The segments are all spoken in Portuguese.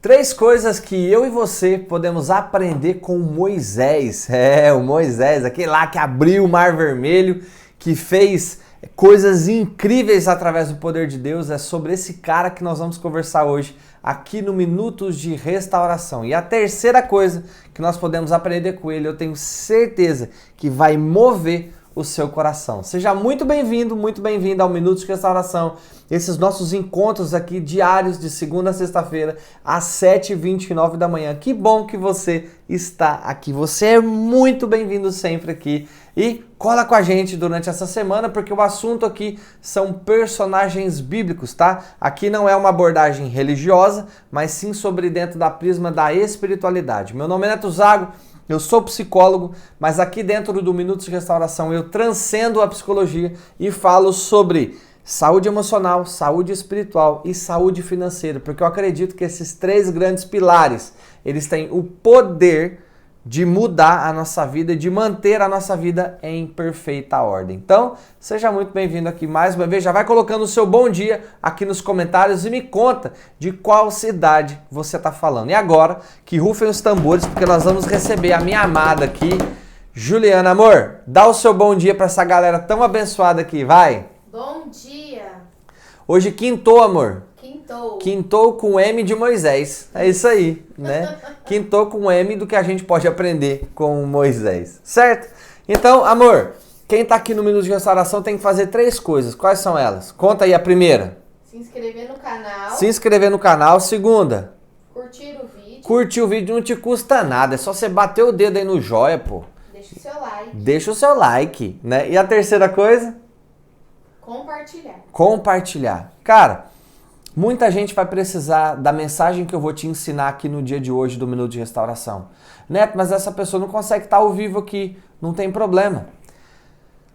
Três coisas que eu e você podemos aprender com Moisés. O Moisés, aquele lá que abriu o Mar Vermelho, que fez coisas incríveis através do poder de Deus. É sobre esse cara que nós vamos conversar hoje aqui no Minutos de Restauração. E a terceira coisa que nós podemos aprender com ele, eu tenho certeza que vai mover o seu coração. Seja muito bem-vindo, muito bem-vinda ao Minutos de Restauração. Esses nossos encontros aqui diários de segunda a sexta-feira às 7h29 da manhã. Que bom que você está aqui. Você é muito bem-vindo sempre aqui. E cola com a gente durante essa semana, porque o assunto aqui são personagens bíblicos, tá? Aqui não é uma abordagem religiosa, mas sim sobre dentro da prisma da espiritualidade. Meu nome é Neto Zago. Eu sou psicólogo, mas aqui dentro do Minutos de Restauração eu transcendo a psicologia e falo sobre saúde emocional, saúde espiritual e saúde financeira, porque eu acredito que esses três grandes pilares, eles têm o poder de mudar a nossa vida e de manter a nossa vida em perfeita ordem. Então, seja muito bem-vindo aqui mais uma vez. Já vai colocando o seu bom dia aqui nos comentários e me conta de qual cidade você está falando. E agora, que rufem os tambores, porque nós vamos receber a minha amada aqui, Juliana. Amor, dá o seu bom dia para essa galera tão abençoada aqui, vai! Bom dia! Hoje quintou, amor. Quintou. Quintou com M de Moisés. É isso aí, né? Quintou com M do que a gente pode aprender com Moisés, certo? Então, amor, quem tá aqui no Minuto de Restauração tem que fazer três coisas. Quais são elas? Conta aí a primeira. Se inscrever no canal. Se inscrever no canal. Segunda. Curtir o vídeo. Curtir o vídeo não te custa nada. É só você bater o dedo aí no joia, pô. Deixa o seu like. Deixa o seu like, né? E a terceira coisa? Compartilhar. Compartilhar. Cara, muita gente vai precisar da mensagem que eu vou te ensinar aqui no dia de hoje do Minuto de Restauração. Neto, mas essa pessoa não consegue estar ao vivo aqui. Não tem problema.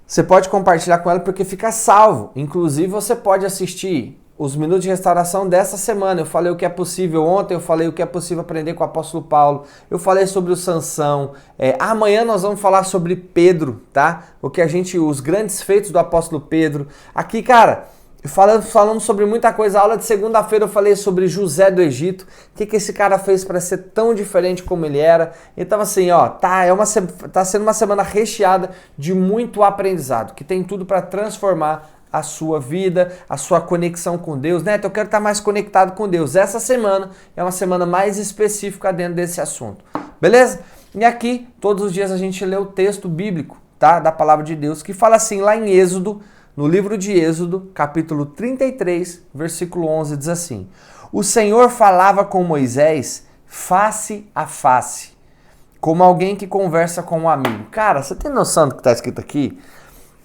Você pode compartilhar com ela porque fica salvo. Inclusive, você pode assistir os Minutos de Restauração dessa semana. Eu falei o que é possível ontem, eu falei o que é possível aprender com o apóstolo Paulo. Eu falei sobre o Sansão. Amanhã nós vamos falar sobre Pedro, tá? Os grandes feitos do apóstolo Pedro. Aqui, cara, falamos sobre muita coisa. A aula de segunda-feira eu falei sobre José do Egito. O que esse cara fez para ser tão diferente como ele era. Então assim, ó, tá sendo uma semana recheada de muito aprendizado, que tem tudo para transformar a sua vida, a sua conexão com Deus. Neto, eu quero estar mais conectado com Deus. Essa semana é uma semana mais específica dentro desse assunto. Beleza? E aqui, todos os dias a gente lê o texto bíblico, tá? Da palavra de Deus, que fala assim, lá em Êxodo, no livro de Êxodo, capítulo 33, versículo 11, diz assim: O Senhor falava com Moisés face a face, como alguém que conversa com um amigo. Cara, você tem noção do que está escrito aqui?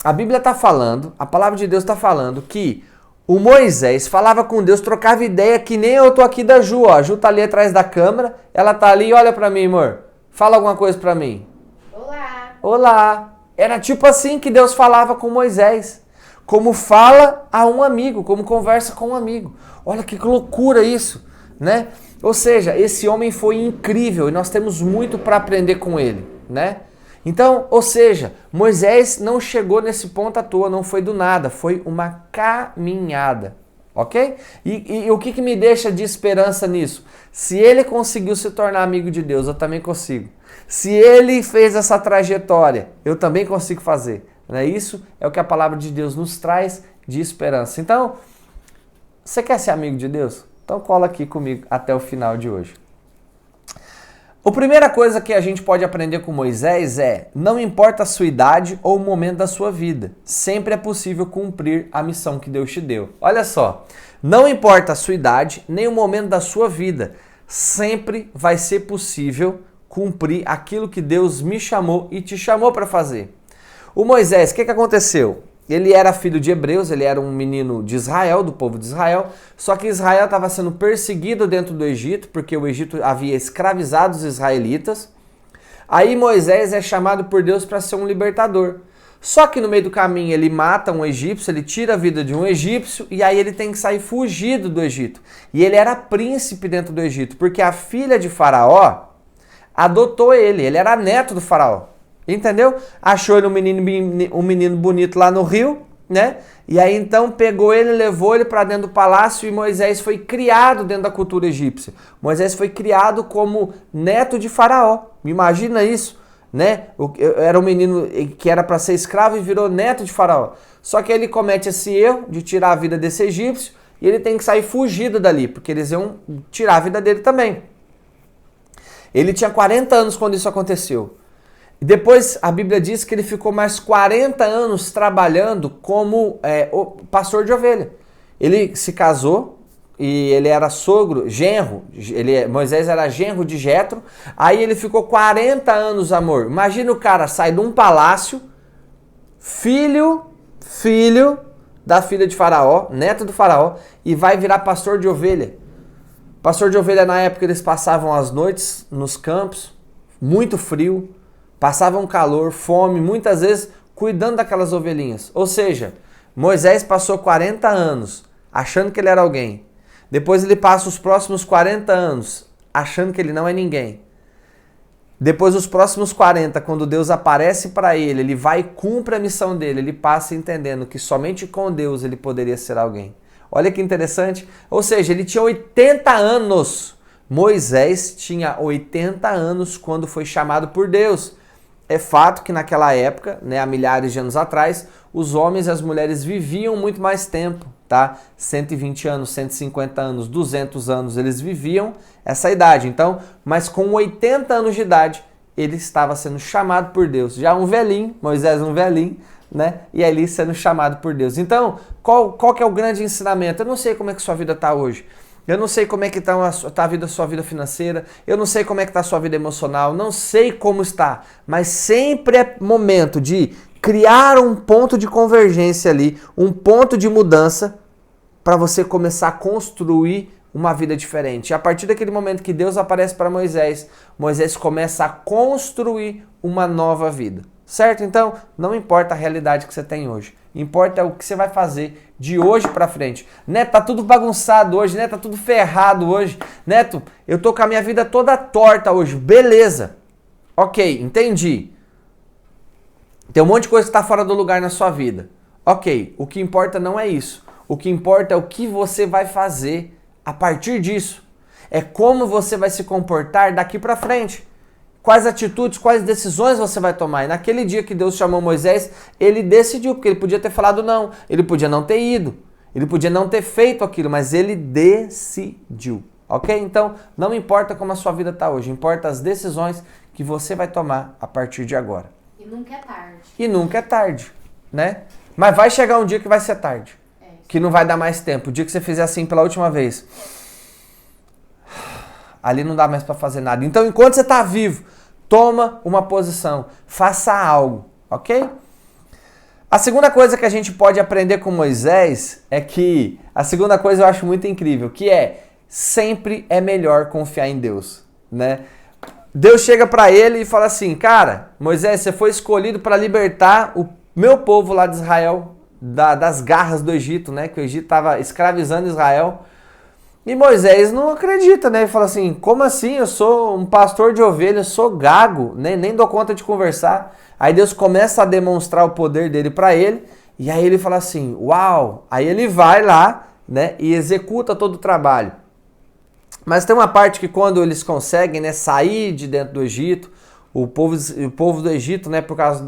A Bíblia está falando, a palavra de Deus está falando que o Moisés falava com Deus, trocava ideia que nem eu tô aqui da Ju, ó. A Ju tá ali atrás da câmera, ela tá ali, olha para mim, amor. Fala alguma coisa para mim. Olá. Olá. Era tipo assim que Deus falava com Moisés. Como fala a um amigo, como conversa com um amigo. Olha que loucura isso, né? Ou seja, esse homem foi incrível e nós temos muito para aprender com ele, né? Então, ou seja, Moisés não chegou nesse ponto à toa, não foi do nada, foi uma caminhada, ok? E o que me deixa de esperança nisso? Se ele conseguiu se tornar amigo de Deus, eu também consigo. Se ele fez essa trajetória, eu também consigo fazer. Né? Isso é o que a palavra de Deus nos traz de esperança. Então, você quer ser amigo de Deus? Então cola aqui comigo até o final de hoje. A primeira coisa que a gente pode aprender com Moisés é: não importa a sua idade ou o momento da sua vida, sempre é possível cumprir a missão que Deus te deu. Olha só, não importa a sua idade nem o momento da sua vida, sempre vai ser possível cumprir aquilo que Deus me chamou e te chamou para fazer. O Moisés, o que aconteceu? Ele era filho de hebreus, ele era um menino de Israel, do povo de Israel, só que Israel estava sendo perseguido dentro do Egito, porque o Egito havia escravizado os israelitas. Aí Moisés é chamado por Deus para ser um libertador. Só que no meio do caminho ele mata um egípcio, ele tira a vida de um egípcio e aí ele tem que sair fugido do Egito. E ele era príncipe dentro do Egito, porque a filha de Faraó adotou ele era neto do Faraó. Entendeu? Achou ele um menino bonito lá no rio, né? E aí então pegou ele, levou ele para dentro do palácio e Moisés foi criado dentro da cultura egípcia. Moisés foi criado como neto de Faraó. Imagina isso, né? Era um menino que era para ser escravo e virou neto de Faraó. Só que ele comete esse erro de tirar a vida desse egípcio e ele tem que sair fugido dali, porque eles iam tirar a vida dele também. Ele tinha 40 anos quando isso aconteceu. Depois a Bíblia diz que ele ficou mais 40 anos trabalhando como o pastor de ovelha. Ele se casou e ele era sogro, genro, Moisés era genro de Jetro. Aí ele ficou 40 anos, amor. Imagina o cara sai de um palácio, filho da filha de Faraó, neto do Faraó, e vai virar pastor de ovelha. Pastor de ovelha na época eles passavam as noites nos campos, muito frio. Passavam calor, fome, muitas vezes cuidando daquelas ovelhinhas. Ou seja, Moisés passou 40 anos achando que ele era alguém. Depois ele passa os próximos 40 anos achando que ele não é ninguém. Depois os próximos 40, quando Deus aparece para ele, ele vai e cumpre a missão dele. Ele passa entendendo que somente com Deus ele poderia ser alguém. Olha que interessante. Ou seja, ele tinha 80 anos. Moisés tinha 80 anos quando foi chamado por Deus. É fato que naquela época, né, há milhares de anos atrás, os homens e as mulheres viviam muito mais tempo, tá? 120 anos, 150 anos, 200 anos, eles viviam essa idade. Então, mas com 80 anos de idade, ele estava sendo chamado por Deus. Já um velhinho, Moisés um velhinho, né? E ali sendo chamado por Deus. Então, qual que é o grande ensinamento? Eu não sei como é que sua vida está hoje. Eu não sei como é que está a sua vida financeira, eu não sei como é que está a sua vida emocional, não sei como está, mas sempre é momento de criar um ponto de convergência ali, um ponto de mudança para você começar a construir uma vida diferente. E a partir daquele momento que Deus aparece para Moisés, Moisés começa a construir uma nova vida. Certo? Então, não importa a realidade que você tem hoje. Importa o que você vai fazer de hoje pra frente. Neto, tá tudo bagunçado hoje, né? Tá tudo ferrado hoje. Neto, eu tô com a minha vida toda torta hoje. Beleza. Ok, entendi. Tem um monte de coisa que tá fora do lugar na sua vida. Ok, o que importa não é isso. O que importa é o que você vai fazer a partir disso. É como você vai se comportar daqui pra frente. Quais atitudes, quais decisões você vai tomar. E naquele dia que Deus chamou Moisés, ele decidiu, porque ele podia ter falado não, ele podia não ter ido, ele podia não ter feito aquilo, mas ele decidiu, ok? Então, não importa como a sua vida está hoje, importa as decisões que você vai tomar a partir de agora. E nunca é tarde. E nunca é tarde, né? Mas vai chegar um dia que vai ser tarde, que não vai dar mais tempo. O dia que você fizer assim pela última vez, ali não dá mais para fazer nada. Então, enquanto você está vivo, toma uma posição, faça algo, ok? A segunda coisa que a gente pode aprender com Moisés é que, a segunda coisa eu acho muito incrível, que é, sempre é melhor confiar em Deus, né? Deus chega para ele e fala assim, cara, Moisés, você foi escolhido para libertar o meu povo lá de Israel, das garras do Egito, né? Que o Egito estava escravizando Israel. E Moisés não acredita, né? Ele fala assim, como assim? Eu sou um pastor de ovelhas, sou gago, né? Nem dou conta de conversar. Aí Deus começa a demonstrar o poder dele para ele, e aí ele fala assim, uau! Aí ele vai lá, né? E executa todo o trabalho. Mas tem uma parte que quando eles conseguem, né, sair de dentro do Egito, o povo do Egito, né, por causa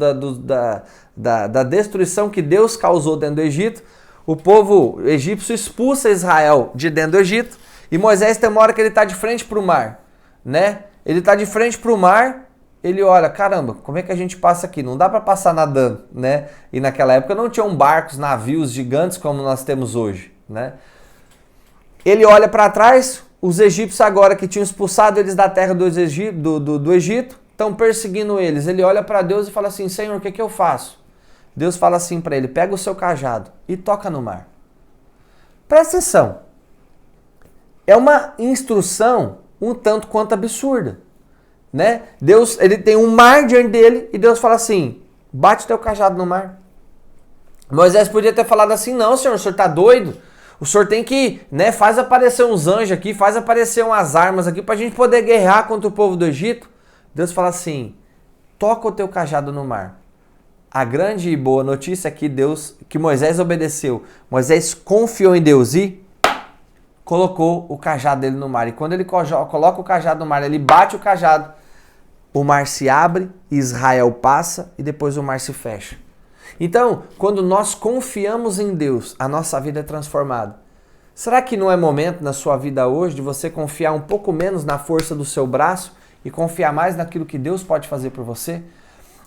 da destruição que Deus causou dentro do Egito, o povo egípcio expulsa Israel de dentro do Egito e Moisés tem uma hora que ele está de frente para o mar, né? Ele está de frente para o mar, ele olha, caramba, como é que a gente passa aqui? Não dá para passar nadando, né? E naquela época não tinham barcos, navios gigantes como nós temos hoje, né? Ele olha para trás, os egípcios agora que tinham expulsado eles da terra do Egito, estão perseguindo eles. Ele olha para Deus e fala assim, Senhor, o que eu faço? Deus fala assim para ele, pega o seu cajado e toca no mar. Presta atenção. É uma instrução um tanto quanto absurda, né? Deus, ele tem um mar diante dele e Deus fala assim, bate teu cajado no mar. Moisés podia ter falado assim, não, senhor, o senhor está doido? O senhor tem que, né, faz aparecer uns anjos aqui, faz aparecer umas armas aqui para a gente poder guerrear contra o povo do Egito. Deus fala assim, toca o teu cajado no mar. A grande e boa notícia é que Moisés obedeceu. Moisés confiou em Deus e colocou o cajado dele no mar. E quando ele coloca o cajado no mar, ele bate o cajado, o mar se abre, Israel passa e depois o mar se fecha. Então, quando nós confiamos em Deus, a nossa vida é transformada. Será que não é momento na sua vida hoje de você confiar um pouco menos na força do seu braço e confiar mais naquilo que Deus pode fazer por você?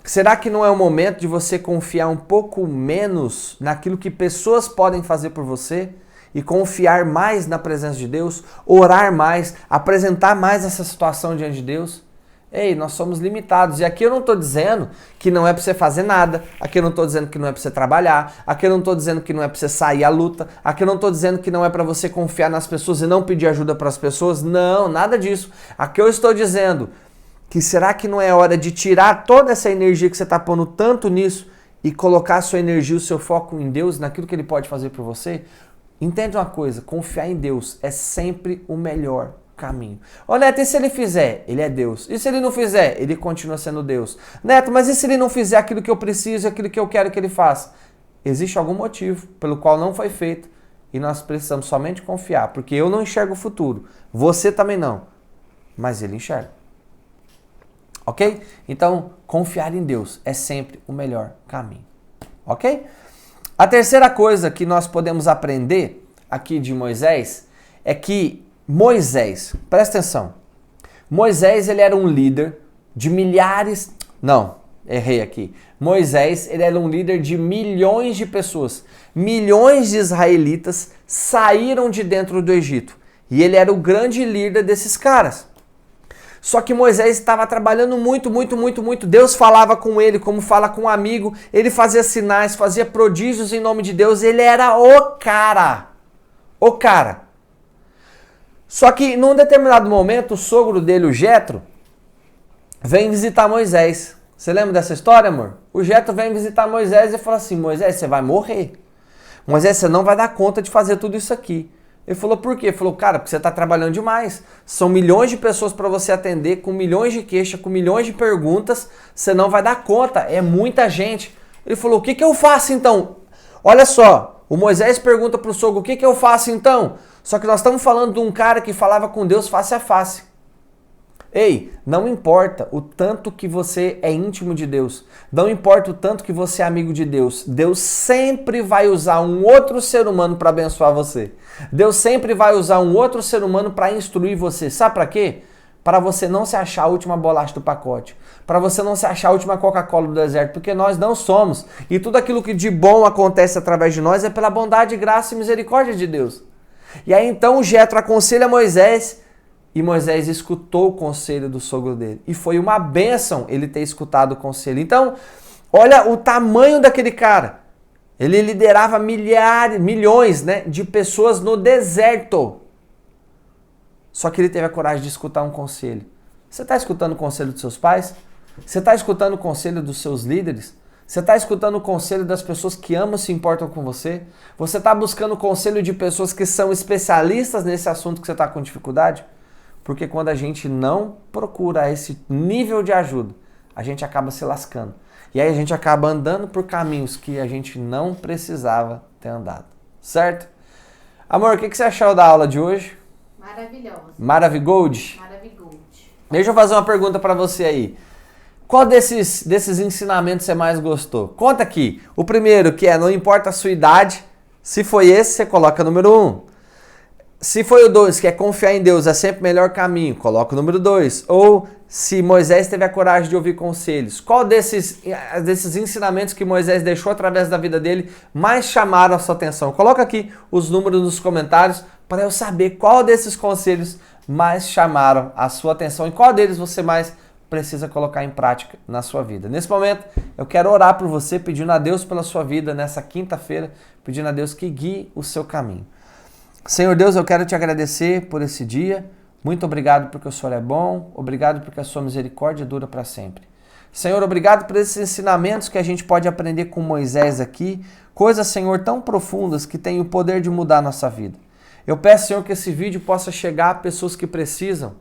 Será que não é o momento de você confiar um pouco menos naquilo que pessoas podem fazer por você e confiar mais na presença de Deus, orar mais, apresentar mais essa situação diante de Deus? Ei, nós somos limitados. E aqui eu não estou dizendo que não é para você fazer nada. Aqui eu não estou dizendo que não é para você trabalhar. Aqui eu não estou dizendo que não é para você sair à luta. Aqui eu não estou dizendo que não é para você confiar nas pessoas e não pedir ajuda para as pessoas. Não, nada disso. Aqui eu estou dizendo que será que não é hora de tirar toda essa energia que você está pondo tanto nisso e colocar a sua energia, o seu foco em Deus, naquilo que Ele pode fazer por você? Entende uma coisa, confiar em Deus é sempre o melhor caminho. Ô Neto, e se ele fizer? Ele é Deus. E se ele não fizer? Ele continua sendo Deus. Neto, mas e se ele não fizer aquilo que eu preciso, aquilo que eu quero que ele faça? Existe algum motivo pelo qual não foi feito e nós precisamos somente confiar, porque eu não enxergo o futuro, você também não, mas ele enxerga. Ok? Então, confiar em Deus é sempre o melhor caminho. Ok? A terceira coisa que nós podemos aprender aqui de Moisés é que Moisés, presta atenção, Moisés ele era um líder de milhares, não, errei aqui, Moisés ele era um líder de milhões de pessoas, milhões de israelitas saíram de dentro do Egito e ele era o grande líder desses caras. Só que Moisés estava trabalhando muito. Deus falava com ele como fala com um amigo. Ele fazia sinais, fazia prodígios em nome de Deus. Ele era o cara. O cara. Só que num determinado momento, o sogro dele, o Jetro, vem visitar Moisés. Você lembra dessa história, amor? O Jetro vem visitar Moisés e fala assim, Moisés, você vai morrer. Moisés, você não vai dar conta de fazer tudo isso aqui. Ele falou, por quê? Ele falou, cara, porque você está trabalhando demais. São milhões de pessoas para você atender, com milhões de queixas, com milhões de perguntas. Você não vai dar conta, é muita gente. Ele falou, o que eu faço então? Olha só, o Moisés pergunta para o sogro, o que eu faço então? Só que nós estamos falando de um cara que falava com Deus face a face. Ei, não importa o tanto que você é íntimo de Deus, não importa o tanto que você é amigo de Deus, Deus sempre vai usar um outro ser humano para abençoar você. Deus sempre vai usar um outro ser humano para instruir você. Sabe para quê? Para você não se achar a última bolacha do pacote, para você não se achar a última Coca-Cola do deserto, porque nós não somos. E tudo aquilo que de bom acontece através de nós é pela bondade, graça e misericórdia de Deus. E aí então o Jetro aconselha Moisés, e Moisés escutou o conselho do sogro dele. E foi uma bênção ele ter escutado o conselho. Então, olha o tamanho daquele cara. Ele liderava milhões, né, de pessoas no deserto. Só que ele teve a coragem de escutar um conselho. Você está escutando o conselho dos seus pais? Você está escutando o conselho dos seus líderes? Você está escutando o conselho das pessoas que amam e se importam com você? Você está buscando o conselho de pessoas que são especialistas nesse assunto que você está com dificuldade? Porque quando a gente não procura esse nível de ajuda, a gente acaba se lascando. E aí a gente acaba andando por caminhos que a gente não precisava ter andado. Certo? Amor, o que você achou da aula de hoje? Maravilhosa. Maravigold? Maravigold. Deixa eu fazer uma pergunta para você aí. Qual desses ensinamentos você mais gostou? Conta aqui. O primeiro, que é não importa a sua idade. Se foi esse, você coloca número 1. Se foi o 2, que é confiar em Deus, é sempre o melhor caminho, coloca o número 2. Ou se Moisés teve a coragem de ouvir conselhos, qual desses ensinamentos que Moisés deixou através da vida dele mais chamaram a sua atenção? Coloca aqui os números nos comentários para eu saber qual desses conselhos mais chamaram a sua atenção e qual deles você mais precisa colocar em prática na sua vida. Nesse momento, eu quero orar por você, pedindo a Deus pela sua vida nessa quinta-feira, pedindo a Deus que guie o seu caminho. Senhor Deus, eu quero te agradecer por esse dia. Muito obrigado porque o Senhor é bom. Obrigado porque a sua misericórdia dura para sempre. Senhor, obrigado por esses ensinamentos que a gente pode aprender com Moisés aqui. Coisas, Senhor, tão profundas que têm o poder de mudar a nossa vida. Eu peço, Senhor, que esse vídeo possa chegar a pessoas que precisam,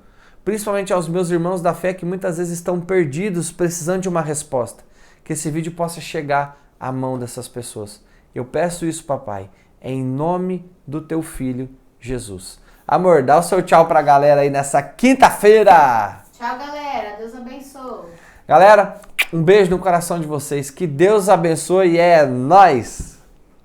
principalmente aos meus irmãos da fé que muitas vezes estão perdidos, precisando de uma resposta. que esse vídeo possa chegar à mão dessas pessoas. Eu peço isso, papai, em nome do teu filho Jesus. Amor, dá o seu tchau pra galera aí nessa quinta-feira. Tchau, galera. Deus abençoe. Galera, um beijo no coração de vocês. Que Deus abençoe e é nóis!